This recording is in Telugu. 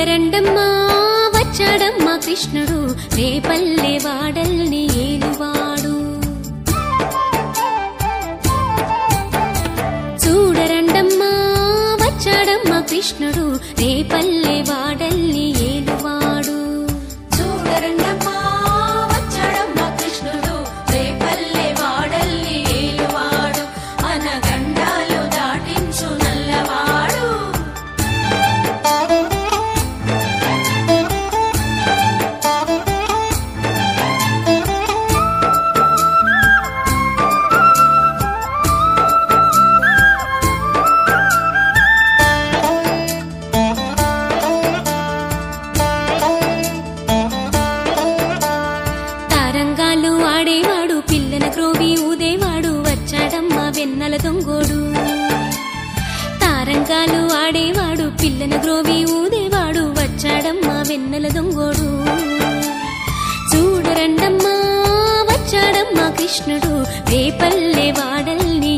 చూడరండమ్మా వచ్చాడమ్మా కృష్ణుడు రేపల్లె వాడల్ని ఏలువాడు. చూడరండమ్మా వచ్చాడమ్మా కృష్ణుడు రేపల్లె వాడల్ని ఏలువాడు. చూడరండమ్మా వచ్చాడమ్మా కృష్ణుడు రేపల్లె వాడల్ని ఏలువాడు. అనగండాలు దాటించు నల్లవాడు. తారంగాలు ఆడేవాడు పిల్లన క్రోవి ఊదేవాడు వచ్చాడమ్మా వెన్నెల దొంగోడు. తారంగాలు ఆడేవాడు పిల్లన గ్రోవి ఊదేవాడు వచ్చాడమ్మా వెన్నెల దొంగోడు. చూడరండమ్మా వచ్చాడమ్మా కృష్ణుడు రేపల్లె వాడల్ని